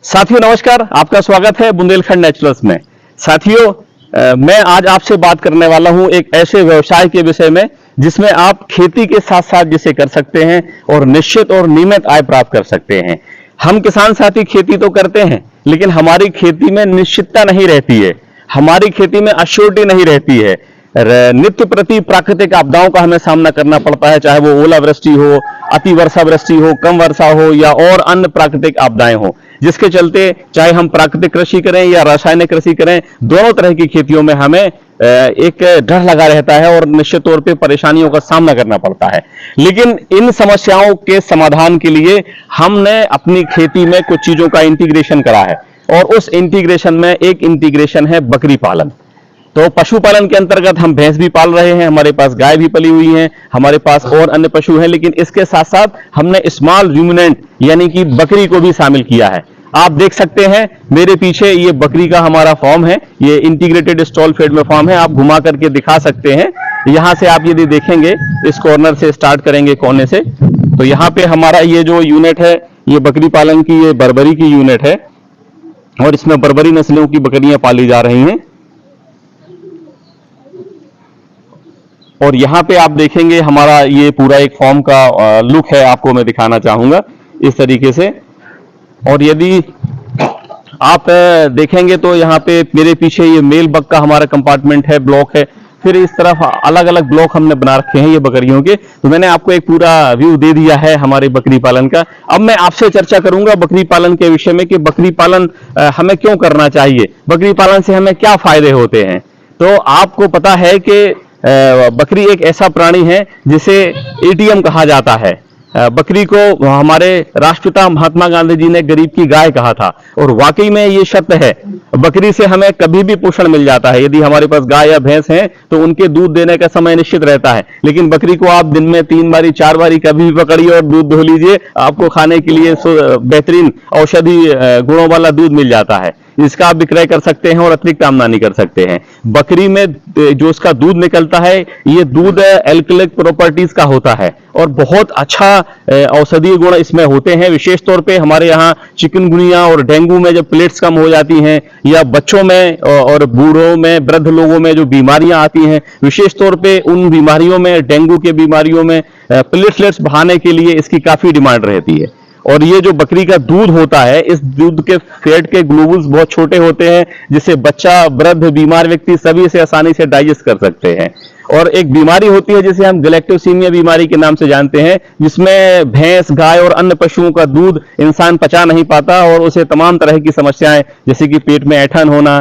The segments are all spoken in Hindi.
साथियों नमस्कार, आपका स्वागत है बुंदेलखंड नेचुरल्स में। साथियों मैं आज आपसे बात करने वाला हूं एक ऐसे व्यवसाय के विषय में जिसमें आप खेती के साथ साथ जिसे कर सकते हैं और निश्चित और नियमित आय प्राप्त कर सकते हैं। हम किसान साथी खेती तो करते हैं, लेकिन हमारी खेती में निश्चितता नहीं रहती है, हमारी खेती में अश्योरिटी नहीं रहती है। नित्य प्रति प्राकृतिक आपदाओं का हमें सामना करना पड़ता है, चाहे वो ओलावृष्टि हो, अति वर्षा वृष्टि हो, कम वर्षा हो या और अन्य प्राकृतिक आपदाएं हो, जिसके चलते चाहे हम प्राकृतिक कृषि करें या रासायनिक कृषि करें, दोनों तरह की खेतियों में हमें एक डर लगा रहता है और निश्चित तौर पे परेशानियों का सामना करना पड़ता है। लेकिन इन समस्याओं के समाधान के लिए हमने अपनी खेती में कुछ चीजों का इंटीग्रेशन करा है और उस इंटीग्रेशन में एक इंटीग्रेशन है बकरी पालन। तो पशुपालन के अंतर्गत हम भैंस भी पाल रहे हैं, हमारे पास गाय भी पली हुई है, हमारे पास और अन्य पशु हैं, लेकिन इसके साथ साथ हमने स्मॉल रूमिनेंट यानी कि बकरी को भी शामिल किया है। आप देख सकते हैं मेरे पीछे ये बकरी का हमारा फार्म है, ये इंटीग्रेटेड स्टॉल फेड में फार्म है। आप घुमा करके दिखा सकते हैं। यहां से आप यदि देखेंगे, इस कॉर्नर से स्टार्ट करेंगे कोने से, तो यहाँ पे हमारा ये जो यूनिट है, ये बकरी पालन की ये बर्बरी की यूनिट है और इसमें बर्बरी नस्लों की बकरियां पाली जा रही हैं। और यहाँ पे आप देखेंगे हमारा ये पूरा एक फॉर्म का लुक है, आपको मैं दिखाना चाहूंगा इस तरीके से। और यदि आप देखेंगे तो यहाँ पे मेरे पीछे ये मेल बग का हमारा कंपार्टमेंट है, ब्लॉक है, फिर इस तरफ अलग अलग ब्लॉक हमने बना रखे हैं ये बकरियों के। तो मैंने आपको एक पूरा व्यू दे दिया है हमारे बकरी पालन का। अब मैं आपसे चर्चा करूंगा बकरी पालन के विषय में कि बकरी पालन हमें क्यों करना चाहिए, बकरी पालन से हमें क्या फायदे होते हैं। तो आपको पता है कि बकरी एक ऐसा प्राणी है जिसे एटीएम कहा जाता है। बकरी को हमारे राष्ट्रपिता महात्मा गांधी जी ने गरीब की गाय कहा था और वाकई में ये सत्य है। बकरी से हमें कभी भी पोषण मिल जाता है। यदि हमारे पास गाय या भैंस है तो उनके दूध देने का समय निश्चित रहता है, लेकिन बकरी को आप दिन में 3 बारी 4 बारी कभी भी पकड़िए और दूध दो लीजिए, आपको खाने के लिए बेहतरीन औषधि गुणों वाला दूध मिल जाता है। इसका आप विक्रय कर सकते हैं और अतिरिक्त आमदनी कर सकते हैं। बकरी में जो इसका दूध निकलता है, ये दूध एल्कलिक प्रॉपर्टीज का होता है और बहुत अच्छा औषधीय गुण इसमें होते हैं। विशेष तौर पे हमारे यहाँ चिकनगुनिया और डेंगू में जब प्लेट्स कम हो जाती हैं या बच्चों में और बूढ़ों में, वृद्ध लोगों में जो बीमारियां आती हैं, विशेष तौर पे उन बीमारियों में, डेंगू के बीमारियों में प्लेटलेट्स बढ़ाने के लिए इसकी काफी डिमांड रहती है। और ये जो बकरी का दूध होता है, इस दूध के फैट के ग्लोबुल्स बहुत छोटे होते हैं, जिससे बच्चा, वृद्ध, बीमार व्यक्ति सभी इसे आसानी से डाइजेस्ट कर सकते हैं। और एक बीमारी होती है जिसे हम गैलेक्टोसीमिया बीमारी के नाम से जानते हैं, जिसमें भैंस, गाय और अन्य पशुओं का दूध इंसान पचा नहीं पाता और उसे तमाम तरह की समस्याएं जैसे कि पेट में ऐंठन होना,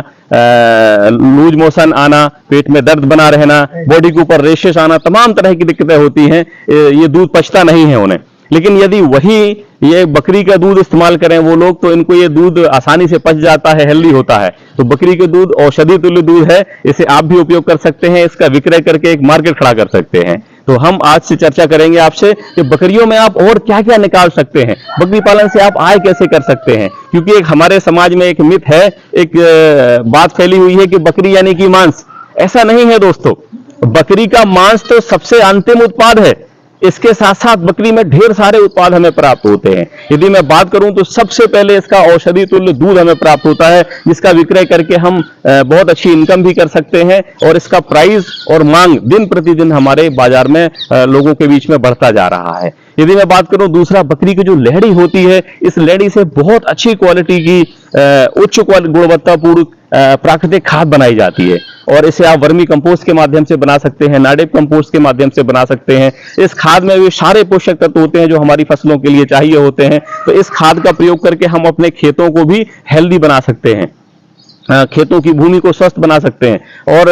लूज मोशन आना, पेट में दर्द बना रहना, बॉडी के ऊपर रेशेस आना, तमाम तरह की दिक्कतें होती हैं। ये दूध पचता नहीं है उन्हें। लेकिन यदि वही ये बकरी का दूध इस्तेमाल करें वो लोग, तो इनको ये दूध आसानी से पच जाता है, हेल्दी होता है। तो बकरी के दूध औषधि तुल्य दूध है, इसे आप भी उपयोग कर सकते हैं, इसका विक्रय करके एक मार्केट खड़ा कर सकते हैं। तो हम आज से चर्चा करेंगे आपसे कि बकरियों में आप और क्या क्या निकाल सकते हैं, बकरी पालन से आप आय कैसे कर सकते हैं। क्योंकि एक हमारे समाज में एक मिथ है, एक बात फैली हुई है कि बकरी यानी कि मांस। ऐसा नहीं है दोस्तों, बकरी का मांस तो सबसे अंतिम उत्पाद है, इसके साथ साथ बकरी में ढेर सारे उत्पाद हमें प्राप्त होते हैं। यदि मैं बात करूं तो सबसे पहले इसका औषधि तुल्य दूध हमें प्राप्त होता है, जिसका विक्रय करके हम बहुत अच्छी इनकम भी कर सकते हैं और इसका प्राइस और मांग दिन प्रतिदिन हमारे बाजार में लोगों के बीच में बढ़ता जा रहा है। यदि मैं बात करूं दूसरा, बकरी की जो लेहड़ी होती है, इस लेहड़ी से बहुत अच्छी क्वालिटी की उच्च गुणवत्तापूर्ण प्राकृतिक खाद बनाई जाती है और इसे आप वर्मी कंपोस्ट के माध्यम से बना सकते हैं, नाडेप कंपोस्ट के माध्यम से बना सकते हैं। इस खाद में भी सारे पोषक तत्व होते हैं जो हमारी फसलों के लिए चाहिए होते हैं। तो इस खाद का प्रयोग करके हम अपने खेतों को भी हेल्दी बना सकते हैं, खेतों की भूमि को स्वस्थ बना सकते हैं और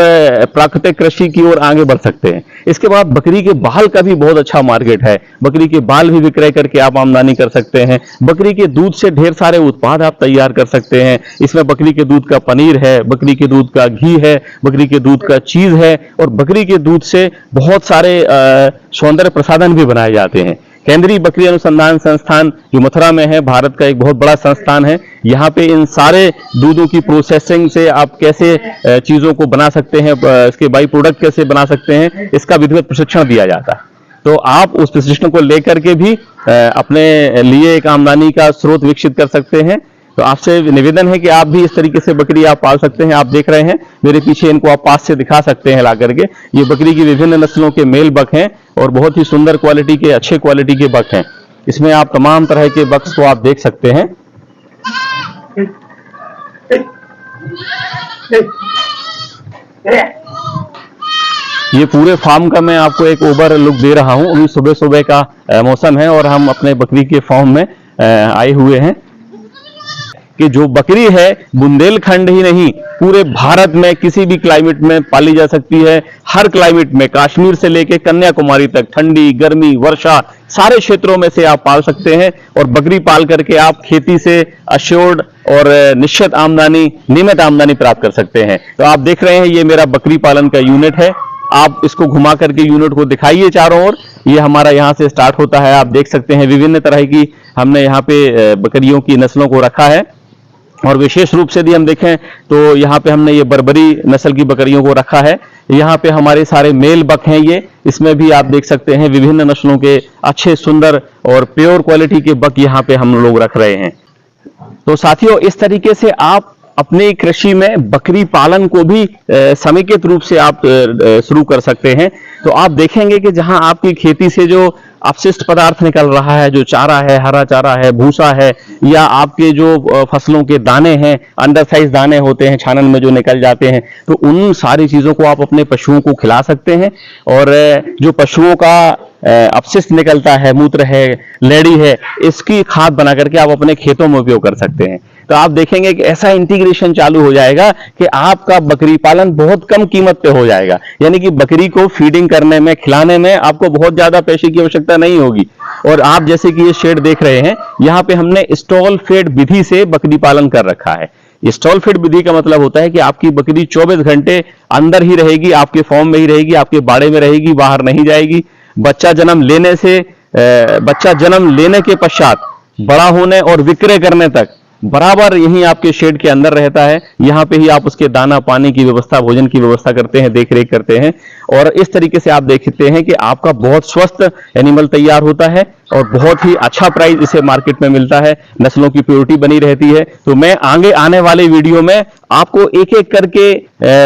प्राकृतिक कृषि की ओर आगे बढ़ सकते हैं। इसके बाद बकरी के बाल का भी बहुत अच्छा मार्केट है, बकरी के बाल भी विक्रय करके आप आमदनी कर सकते हैं। बकरी के दूध से ढेर सारे उत्पाद आप तैयार कर सकते हैं। इसमें बकरी के दूध का पनीर है, बकरी के दूध का घी है, बकरी के दूध का चीज है और बकरी के दूध से बहुत सारे सौंदर्य प्रसाधन भी बनाए जाते हैं। केंद्रीय बकरी अनुसंधान संस्थान जो मथुरा में है, भारत का एक बहुत बड़ा संस्थान है। यहाँ पे इन सारे दूधों की प्रोसेसिंग से आप कैसे चीजों को बना सकते हैं, इसके बाई प्रोडक्ट कैसे बना सकते हैं, इसका विधिवत प्रशिक्षण दिया जाता है। तो आप उस प्रशिक्षण को लेकर के भी अपने लिए एक आमदनी का स्रोत विकसित कर सकते हैं। तो आपसे निवेदन है कि आप भी इस तरीके से बकरी आप पाल सकते हैं। आप देख रहे हैं मेरे पीछे, इनको आप पास से दिखा सकते हैं ला करके। ये बकरी की विभिन्न नस्लों के मेल बक हैं और बहुत ही सुंदर क्वालिटी के, अच्छे क्वालिटी के बक हैं। इसमें आप तमाम तरह के बक्स को आप देख सकते हैं। ये पूरे फार्म का मैं आपको एक ओवर लुक दे रहा हूं। अभी सुबह सुबह का मौसम है और हम अपने बकरी के फार्म में आए हुए हैं कि जो बकरी है बुंदेलखंड ही नहीं, पूरे भारत में किसी भी क्लाइमेट में पाली जा सकती है। हर क्लाइमेट में, कश्मीर से लेकर कन्याकुमारी तक, ठंडी, गर्मी, वर्षा, सारे क्षेत्रों में से आप पाल सकते हैं। और बकरी पाल करके आप खेती से अश्योर्ड और निश्चित आमदनी, नियमित आमदनी प्राप्त कर सकते हैं। तो आप देख रहे हैं ये मेरा बकरी पालन का यूनिट है। आप इसको घुमा करके यूनिट को दिखाइए चारों ओर। ये हमारा यहाँ से स्टार्ट होता है। आप देख सकते हैं विभिन्न तरह की हमने यहाँ पे बकरियों की नस्लों को रखा है। और विशेष रूप से यदि हम देखें तो यहाँ पे हमने ये बर्बरी नस्ल की बकरियों को रखा है। यहाँ पे हमारे सारे मेल बक हैं ये। इसमें भी आप देख सकते हैं विभिन्न नस्लों के अच्छे, सुंदर और प्योर क्वालिटी के बक यहाँ पे हम लोग रख रहे हैं। तो साथियों, इस तरीके से आप अपनी कृषि में बकरी पालन को भी समेकित रूप से आप शुरू कर सकते हैं। तो आप देखेंगे कि जहां आपकी खेती से जो अपशिष्ट पदार्थ निकल रहा है, जो चारा है, हरा चारा है, भूसा है, या आपके जो फसलों के दाने हैं, अंडर साइज दाने होते हैं छानन में जो निकल जाते हैं, तो उन सारी चीजों को आप अपने पशुओं को खिला सकते हैं। और जो पशुओं का अपशिष्ट निकलता है, मूत्र है, लेड़ी है, इसकी खाद बना करके आप अपने खेतों में उपयोग कर सकते हैं। तो आप देखेंगे कि ऐसा इंटीग्रेशन चालू हो जाएगा कि आपका बकरी पालन बहुत कम कीमत पे हो जाएगा। यानी कि बकरी को फीडिंग करने में, खिलाने में आपको बहुत ज्यादा पैसे की आवश्यकता नहीं होगी। और आप जैसे कि ये शेड देख रहे हैं, यहाँ पे हमने स्टॉल फेड विधि से बकरी पालन कर रखा है। स्टॉल फीड विधि का मतलब होता है कि आपकी बकरी 24 घंटे अंदर ही रहेगी, आपके फार्म में ही रहेगी, आपके बाड़े में रहेगी, बाहर नहीं जाएगी। बच्चा जन्म लेने के पश्चात बड़ा होने और विक्रय करने तक बराबर यहीं आपके शेड के अंदर रहता है। यहाँ पे ही आप उसके दाना पानी की व्यवस्था, भोजन की व्यवस्था करते हैं, देख रेख करते हैं। और इस तरीके से आप देखते हैं कि आपका बहुत स्वस्थ एनिमल तैयार होता है और बहुत ही अच्छा प्राइस इसे मार्केट में मिलता है। नस्लों की प्योरिटी बनी रहती है। तो मैं आगे आने वाले वीडियो में आपको एक एक करके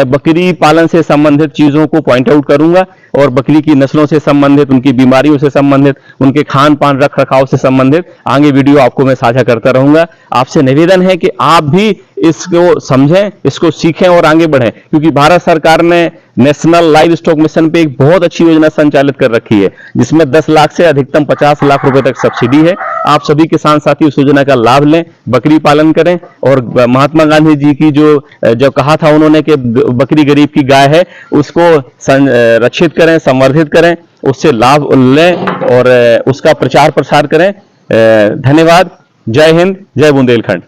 बकरी पालन से संबंधित चीजों को पॉइंट आउट करूंगा और बकरी की नस्लों से संबंधित, उनकी बीमारियों से संबंधित, उनके खान पान रख रखाव से संबंधित आगे वीडियो आपको मैं साझा करता रहूंगा। आपसे निवेदन है कि आप भी इसको समझें, इसको सीखें और आगे बढ़ें, क्योंकि भारत सरकार ने नेशनल लाइव स्टॉक मिशन पे एक बहुत अच्छी योजना संचालित कर रखी है, जिसमें 10 लाख से अधिकतम 50 लाख रुपए तक सब्सिडी है। आप सभी किसान साथी उस योजना का लाभ लें, बकरी पालन करें। और महात्मा गांधी जी की जो कहा था उन्होंने कि बकरी गरीब की गाय है, उसको रक्षित करें, संवर्धित करें, उससे लाभ लें और उसका प्रचार प्रसार करें। धन्यवाद। जय हिंद, जय बुंदेलखंड।